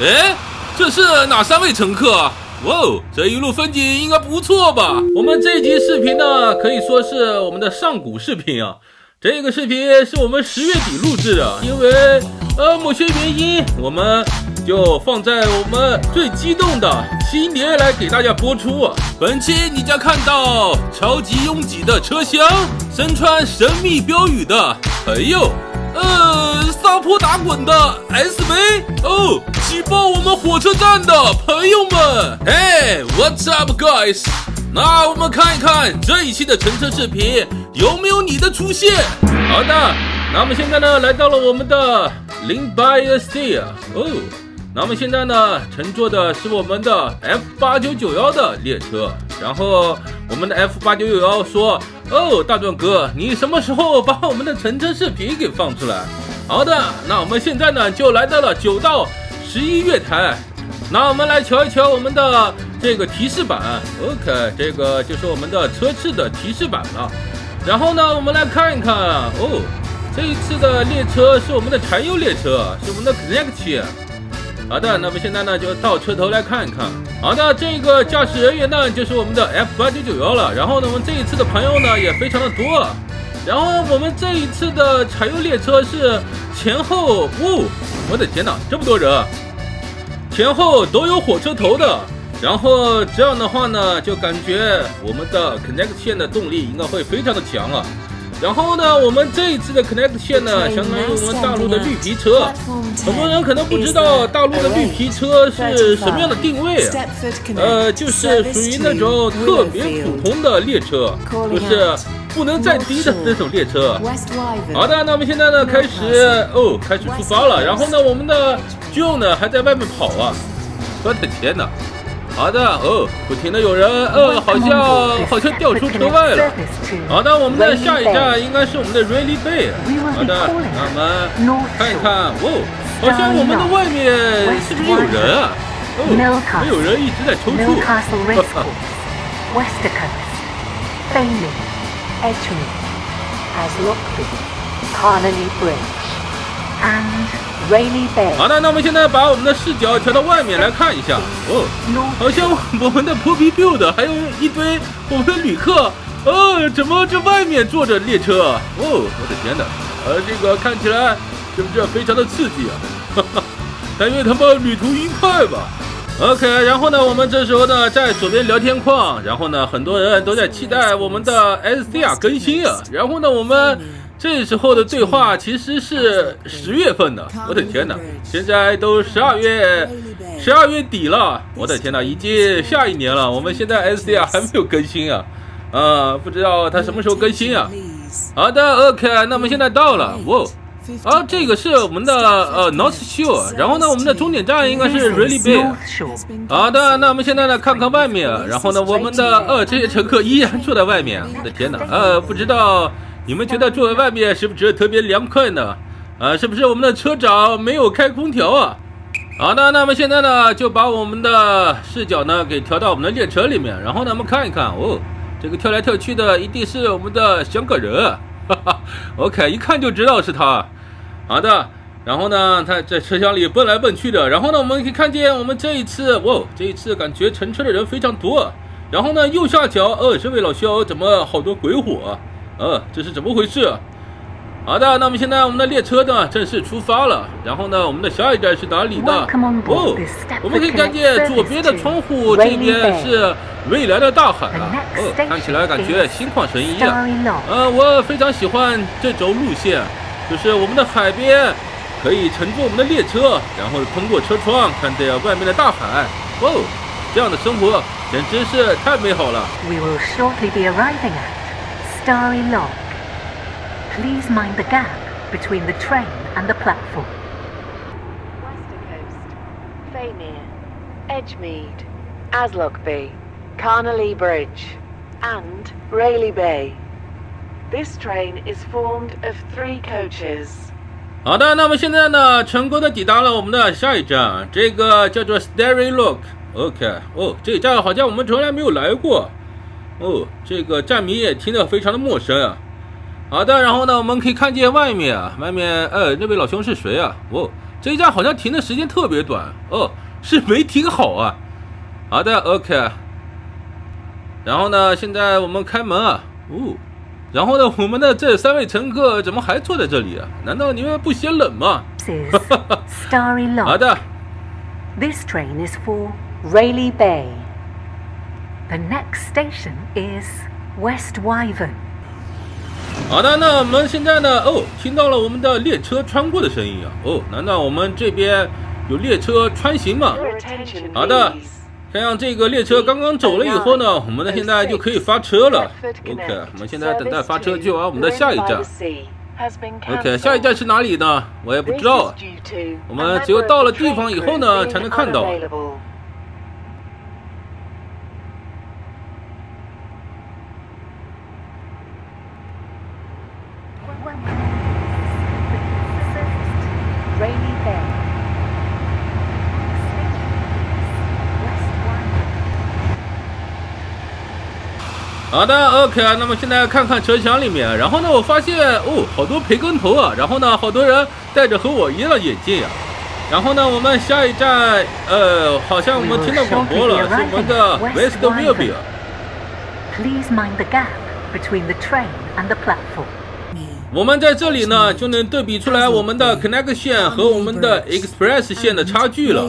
哎，这是哪3位乘客啊？哇哦，这一路风景应该不错吧？我们这集视频呢，可以说是我们的上古视频啊。这个视频是我们10月底录制的，因为某些原因，我们就放在我们最激动的新年来给大家播出啊。本期你将看到超级拥挤的车厢，身穿神秘标语的朋友。撒泼打滚的 SV 哦，挤爆我们火车站的朋友们。Hey, what's up, guys？ 那我们看一看这一期的乘车视频有没有你的出现。好的，那我们现在呢来到了我们的Limbayastia哦。那么现在呢，乘坐的是我们的 F8991的列车，然后我们的 F8991 说：“哦，大壮哥，你什么时候把我们的乘车视频给放出来？”好的，那我们现在呢就来到了9到11月台，那我们来瞧一瞧我们的这个提示板 ，OK， 这个就是我们的车次的提示板了。然后呢，我们来看一看哦，这一次的列车是我们的柴油列车，是我们的 Connection。好的，那么现在呢就到车头来看一看。好的，这个驾驶人员呢就是我们的 F8991了。然后呢，我们这一次的朋友呢也非常的多。然后我们这一次的柴油列车是前后，我的天哪，这么多人，前后都有火车头的。然后这样的话呢，就感觉我们的 Connect 线的动力应该会非常的强啊。然后呢，我们这一次的 Connect 线呢，相当于我们大陆的绿皮车。很多人可能不知道大陆的绿皮车是什么样的定位啊？就是属于那种特别普通的列车，就是不能再低的那种列车。好的，那我们现在呢开始出发了。然后呢，我们的 Joe 呢还在外面跑啊！我的天哪！好的不停的有人好像掉出车外了。好的，我们的下一站应该是我们的 Rayleigh Bay。好的，那我们看一看，好像我们的外面是不是有人啊？有人一直在抽搐。好的，那我们现在把我们的视角调到外面来看一下。好像我们的Poppy Build还有一堆我们的旅客。怎么这外面坐着列车？我的天哪！这个看起来是不是非常的刺激啊？但愿他们旅途愉快吧。OK， 然后呢，我们这时候呢在左边聊天框，然后呢很多人都在期待我们的 SDR 更新啊。然后呢，我们这时候的对话其实是10月份的，我的天哪！现在都12月底了，我的天哪，已经下一年了。我们现在 SDR 还没有更新啊，不知道它什么时候更新啊？好的 ，OK， 那么现在到了，这个是我们的North Shore， 然后呢，我们的终点站应该是 Rayleigh Bay。好的，那我们现在呢看看外面，然后呢，我们的这些乘客依然坐在外面，我的天哪，不知道你们觉得坐在外面是不是特别凉快呢？是不是我们的车长没有开空调啊？好的，那么现在呢就把我们的视角呢给调到我们的列车里面，然后呢我们看一看，这个跳来跳去的一定是我们的香港人，OK， 一看就知道是他。好的，然后呢他在车厢里蹦来蹦去的，然后呢我们可以看见我们这一次感觉乘车的人非常多。然后呢右下角，这位老兄怎么好多鬼火？这是怎么回事？好的，那么现在我们的列车呢正式出发了。然后呢，我们的下一站是哪里呢？我们可以看见左边的窗户这边是未来的大海啊。看起来感觉心旷神怡啊。我非常喜欢这种路线，就是我们的海边可以乘坐我们的列车，然后通过车窗看着外面的大海。这样的生活简直是太美好了。We will shortly be arriving at Starry Lock. Please mind the gap between the train and the platform. Wester Coast, Faymere, Edgemead, Aslockby, Carnalee Bridge, and Rayleigh Bay. This train is formed of 3 coaches. 好的，那么现在呢，成功的抵达了我们的下一站，这个叫做 Starry Lock。OK， 这一站好像我们从来没有来过。这个站名也听得非常的陌生啊。好的，然后呢，我们可以看见外面，那位老兄是谁啊？这一站好像停的时间特别短哦，是没停好啊。好的 ，OK。然后呢，现在我们开门啊，然后呢，我们的这3位乘客怎么还坐在这里啊？难道你们不嫌冷吗？ This is Starry 好 Lock. 的， This train is for Rayleigh Bay. The next station is West Wyvern. 好的，那我们现在呢？听到了我们的列车穿过的声音啊！难道我们这边有列车穿行吗？ Your attention, 好的 please. 看样这个列车刚刚走了以后呢，我们呢现在就可以发车了。OK， 我们现在等待发车，去往我们的下一站。OK， 下一站是哪里呢？我也不知道。我们只有到了地方以后呢，才能看到。Rayleigh Bay. West Wyvern. 好的 ，OK 啊。那么现在看看车厢里面，然后呢，我发现好多培根头啊，然后呢，好多人戴着和我一样的眼镜啊。然后呢，我们下一站，好像我们听到广播了，是我们的 West Wyvern。 Please mind the gap between the train and the platform. 我们在这里呢，就能对比出来我们的 Connect 线和我们的 Express 线的差距了。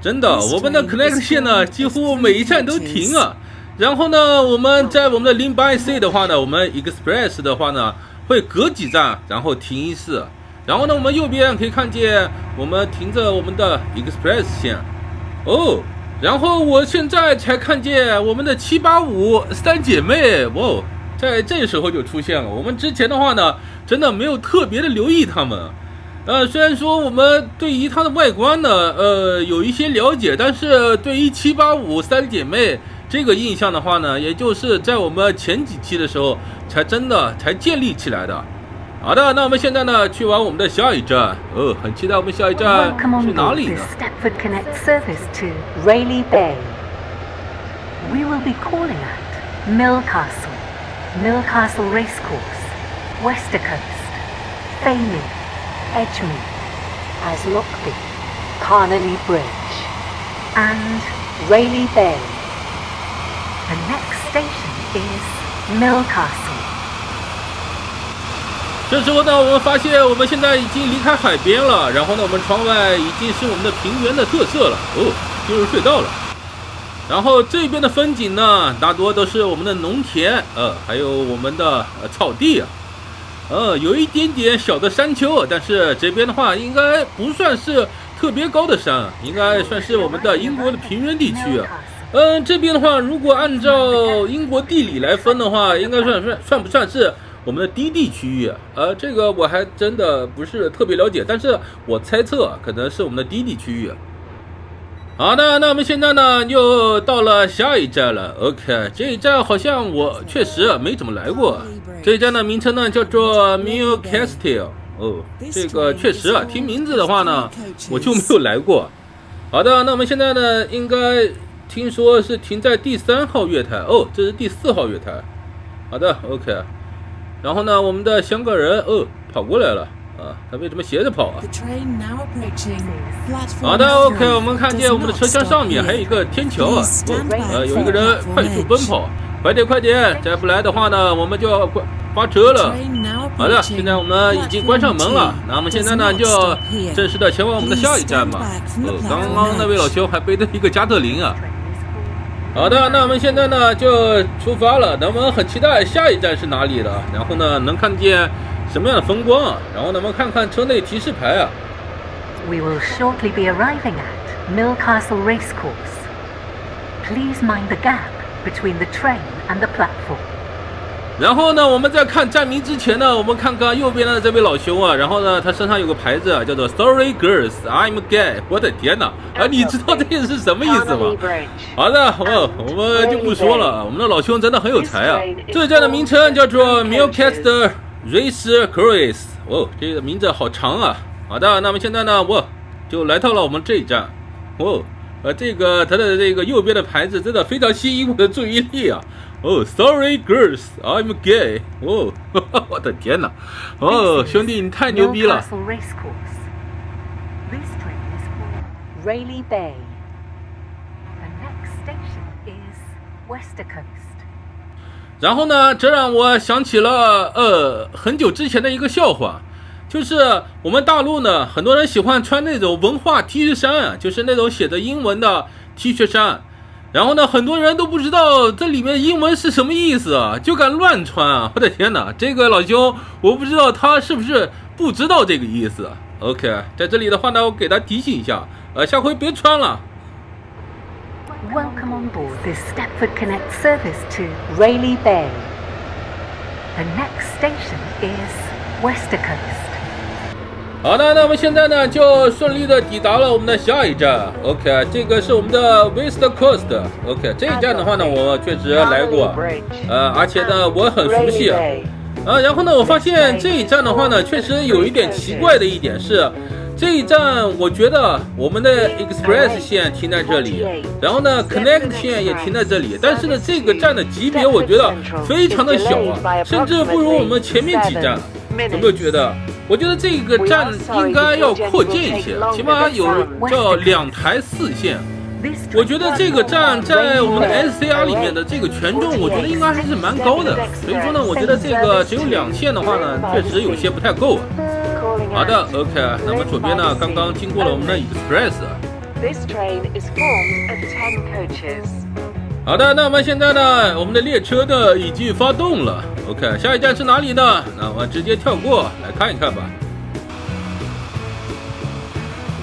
真的，我们的 Connect 线呢，几乎每一站都停啊。然后呢，我们在我们的 Line-by-C 的话呢，我们 Express 的话呢，会隔几站然后停一次。然后呢，我们右边可以看见我们停着我们的 Express 线。然后我现在才看见我们的785三姐妹，在这时候就出现了。我们之前的话呢，真的没有特别的留意她们。虽然说我们对于它的外观呢，有一些了解，但是对于785三姐妹这个印象的话呢，也就是在我们前几期的时候才建立起来的。好的，那我们现在呢，去往我们的下一站。很期待我们下一站 Welcome 是 on 哪 board 里 this 呢？ Stepford Connect service to Rayleigh Bay. We will be calling at Millcastle Racecourse, Westercoast, Faymere, Edgemead, Aslockby, Carnally Bridge, and Rayleigh Bay. The next station is Millcastle. 这时候呢，我们发现我们现在已经离开海边了，然后呢，我们窗外已经是我们的平原的特色了。进入隧道了。然后这边的风景呢，大多都是我们的农田，还有我们的草地啊，有一点点小的山丘，但是这边的话应该不算是特别高的山，应该算是我们的英国的平原地区啊。这边的话，如果按照英国地理来分的话，应该算不算是我们的低地区域？这个我还真的不是特别了解，但是我猜测可能是我们的低地区域。好的，那我们现在呢又到了下一站了。OK， 这一站好像我确实没怎么来过。这一站的名称呢叫做 Millcastle。这个确实啊，听名字的话呢，我就没有来过。好的，那我们现在呢应该听说是停在第3号月台。这是第4号月台。好的 ，OK。然后呢，我们的香港人跑过来了。他为什么斜着跑啊？好的 ，OK， 我们看见我们的车厢上面还有一个天桥啊，有一个人快速奔跑，快点，再不来的话呢，我们就要发车了。好的，现在我们已经关上门了，那我们现在呢就正式的前往我们的下一站吧。刚刚那位老兄还背着一个加特林啊。好的，那我们现在呢就出发了，那我们很期待下一站是哪里的，然后呢能看见什么样的风光啊？然后呢我们看看车内提示牌啊。We will shortly be arriving at Millcastle Racecourse. Please mind the gap between the train and the platform. 然后呢，我们在看站名之前呢，我们看看右边的这位老兄啊，然后呢，他身上有个牌子啊，叫做 Sorry Girls, I'm Gay。我的天哪！你知道这个是什么意思吗？好的，我们就不说了，我们的老兄真的很有才啊。这一站的名称叫做 Millcastle Racecourse。这个名字好长啊。好的，那么现在呢，我就来到了我们这一站。这个它的这个右边的牌子真的非常吸引我的注意力啊。Sorry girls, I'm gay。我的天哪！兄弟，你太牛逼了。Rayleigh Bay. The next station is Westercoast. 然后呢，这让我想起了很久之前的一个笑话，就是我们大陆呢，很多人喜欢穿那种文化 T 恤衫，就是那种写着英文的 T 恤衫。然后呢，很多人都不知道这里面英文是什么意思啊，就敢乱穿啊！我的天哪，这个老兄，我不知道他是不是不知道这个意思。OK， 在这里的话呢，我给他提醒一下，下回别穿了。Welcome on board this Stepford Connect service to Rayleigh Bay. The next station is Westercoast. 好的，那么现在呢，就顺利的抵达了我们的下一站。OK， 这个是我们的 Westercoast。OK， 这一站的话呢，我确实来过，而且呢，我很熟悉。然后呢，我发现这一站的话呢，确实有一点奇怪的一点是。这一站我觉得我们的 Express 线停在这里，然后呢 Connect 线也停在这里，但是呢这个站的级别我觉得非常的小啊，甚至不如我们前面几站。有没有觉得？我觉得这个站应该要扩建一些，起码有叫2台4线。我觉得这个站在我们的 SCR 里面的这个权重，我觉得应该还是蛮高的。所以说呢，我觉得这个只有2线的话呢，确实有些不太够啊。好的 ，OK， 那么左边呢，刚刚经过了我们的 Express。好的，那么现在呢，我们的列车呢已经发动了。OK， 下一站是哪里呢？那我们直接跳过来看一看吧。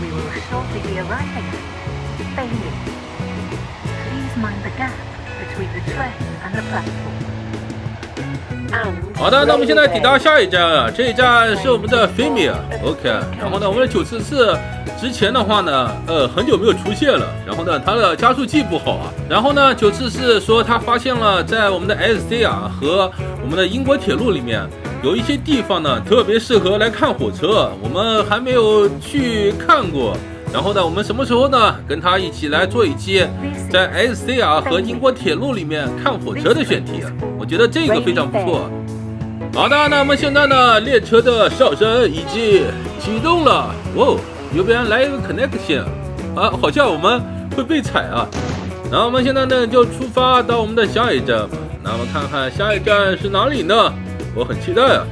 We will shortly be arriving at Failure. Please mind the gap between the train and the platform. 好的，那我们现在抵达下一站啊，这一站是我们的 Femia。OK， 然后呢，我们的944之前的话呢，很久没有出现了。然后呢，它的加速器不好啊。然后呢，944说他发现了在我们的 SCR 和我们的英国铁路里面有一些地方呢，特别适合来看火车，我们还没有去看过。然后呢，我们什么时候呢，跟他一起来做一期在 SCR 和英国铁路里面看火车的选题？我觉得这个非常不错。好的，那么现在呢，列车的上升已经启动了。哇，右边来一个 connection 啊，好像我们会被踩啊。然后我们现在呢就出发到我们的下一站吧。那么看看下一站是哪里呢？我很期待啊。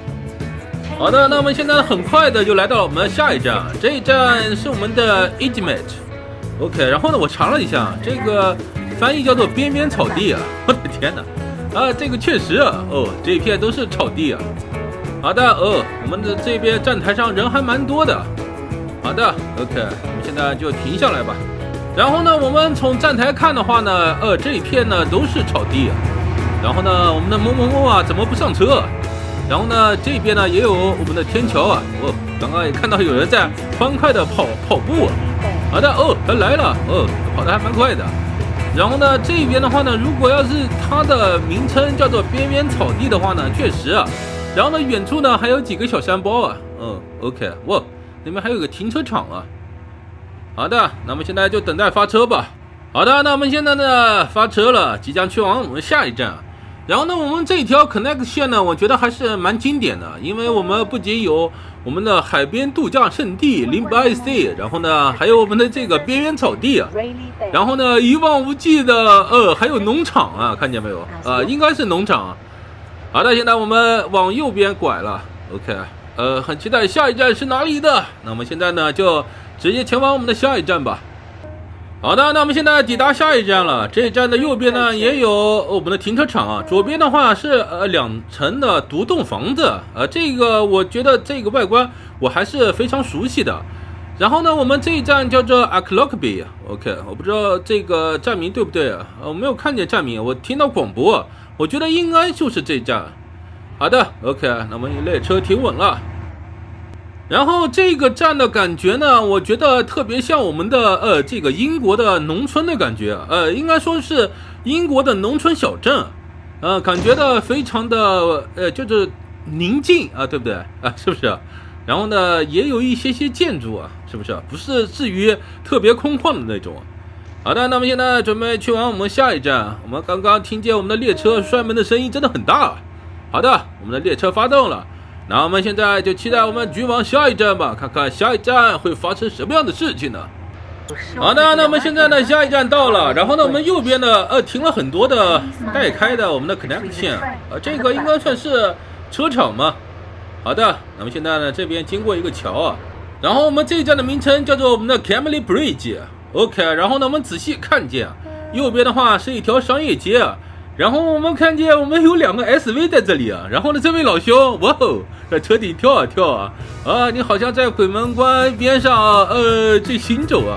好的，那么现在很快的就来到了我们的下一站，这一站是我们的 Edgemate。OK， 然后呢，我查了一下，这个翻译叫做边边草地啊，我的天哪！这个确实啊，这一片都是草地啊。好的，我们的这边站台上人还蛮多的。好的 ，OK， 我们现在就停下来吧。然后呢，我们从站台看的话呢，这一片呢都是草地啊。然后呢，我们的某某某啊，怎么不上车？然后呢，这边呢也有我们的天桥啊，刚刚也看到有人在欢快的跑步啊。好的，他来了，跑得还蛮快的。然后呢，这边的话呢，如果要是它的名称叫做边边草地的话呢，确实啊。然后呢，远处呢还有几个小山包啊，OK， 哇，那边还有个停车场啊。好的，那么现在就等待发车吧。好的，那我们现在呢发车了，即将去往我们下一站。然后呢，我们这条 Connect 线呢，我觉得还是蛮经典的，因为我们不仅有我们的海边度假胜地 Limby Sea， 然后呢，还有我们的这个边缘草地啊，然后呢，一望无际的还有农场啊，看见没有？应该是农场。好的，现在我们往右边拐了 ，OK， 很期待下一站是哪里的。那么现在呢，就直接前往我们的下一站吧。好的，那我们现在抵达下一站了。这一站的右边呢也有我们的停车场啊，左边的话是2层的独栋房子。这个我觉得这个外观我还是非常熟悉的。然后呢，我们这一站叫做 Acklockby，OK， 我不知道这个站名对不对啊？我没有看见站名，我听到广播，我觉得应该就是这站。好的 ，OK， 那么列车停稳了。然后这个站的感觉呢，我觉得特别像我们的这个英国的农村的感觉，应该说是英国的农村小镇，感觉的非常的就是宁静啊，对不对啊？是不是？然后呢，也有一些建筑啊，是不是？不是至于特别空旷的那种。好的，那么现在准备去往我们下一站。我们刚刚听见我们的列车摔门的声音真的很大。好的，我们的列车发动了。那我们现在就期待我们去往下一站吧，看看下一站会发生什么样的事情呢好的，那我们现在呢，下一站到了，然后呢，我们右边呢，停了很多的待开的我们的 connection， 这个应该算是车厂吗？好的，那么现在呢，这边经过一个桥啊，然后我们这一站的名称叫做我们的 Camley Bridge。OK， 然后呢，我们仔细看见，右边的话是一条商业街啊。然后我们看见我们有2个 SV 在这里啊，然后呢，这位老兄，哇哦，在车底跳啊跳啊，你好像在鬼门关边上去行走啊。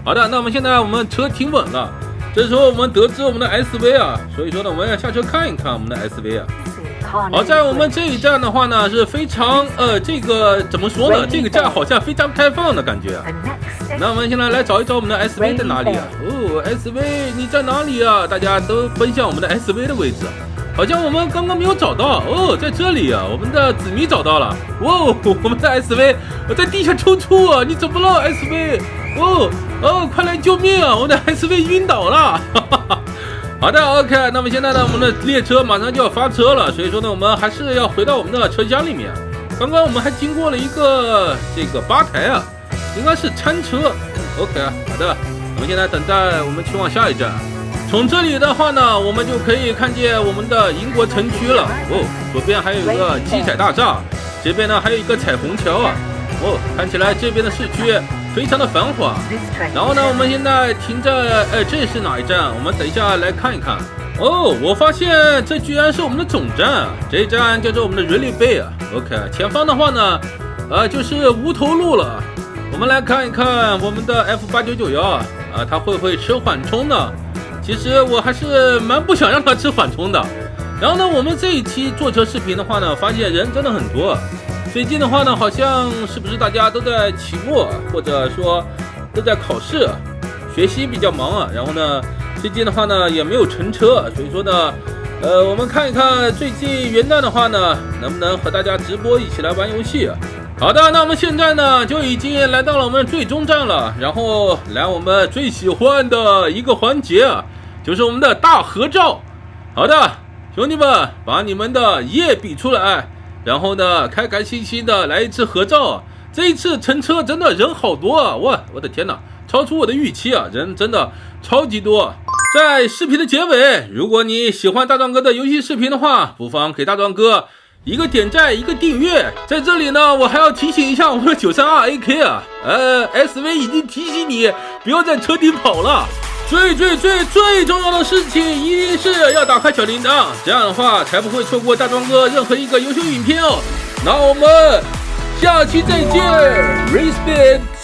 好的，那我们现在我们车停稳了，这时候我们得知我们的 SV 啊，所以说呢，我们要下车看一看我们的 SV 啊。好，在我们这一站的话呢，是非常这个怎么说呢？这个站好像非常开放的感觉啊。那我们现在来找一找我们的 SV 在哪里啊？哦 ，SV 你在哪里啊？大家都奔向我们的 SV 的位置，好像我们刚刚没有找到哦，在这里啊，我们的紫迷找到了。哇哦，我们的 SV 在地下抽搐啊！你怎么了 SV？哦，快来救命啊！我的 SV 晕倒了。哈哈哈。好的 ，OK， 那么现在呢，我们的列车马上就要发车了，所以说呢，我们还是要回到我们的车厢里面。刚刚我们还经过了一个这个吧台啊，应该是餐车。OK， 好的，我们现在等待我们前往下一站。从这里的话呢，我们就可以看见我们的英国城区了。哦，左边还有一个七彩大厦，这边呢还有一个彩虹桥啊。哦，看起来这边的市区非常的繁华。然后呢，我们现在停在这是哪一站？我们等一下来看一看。哦，我发现这居然是我们的总站啊！这一站叫做我们的 Railway Bay 啊。OK， 前方的话呢，就是无头路了。我们来看一看我们的 F8991啊，它会不会吃缓冲呢？其实我还是蛮不想让它吃缓冲的。然后呢，我们这一期坐车视频的话呢，发现人真的很多。最近的话呢，好像是不是大家都在期末，或者说都在考试，学习比较忙啊。然后呢，最近的话呢也没有乘车，所以说呢，我们看一看最近元旦的话呢，能不能和大家直播一起来玩游戏啊？好的，那我们现在呢就已经来到了我们最终站了，然后来我们最喜欢的一个环节啊，就是我们的大合照。好的，兄弟们，把你们的耶比出来。然后呢，开开心心的来一次合照。这一次乘车真的人好多啊！我的天哪，超出我的预期啊！人真的超级多。在视频的结尾，如果你喜欢大壮哥的游戏视频的话，不妨给大壮哥一个点赞，一个订阅。在这里呢，我还要提醒一下我们的932 AK 啊，SV 已经提醒你不要在车底跑了。最重要的事情一定是要打开小铃铛，这样的话才不会错过大壮哥任何一个优秀影片哦。那我们下期再见 ，Respect。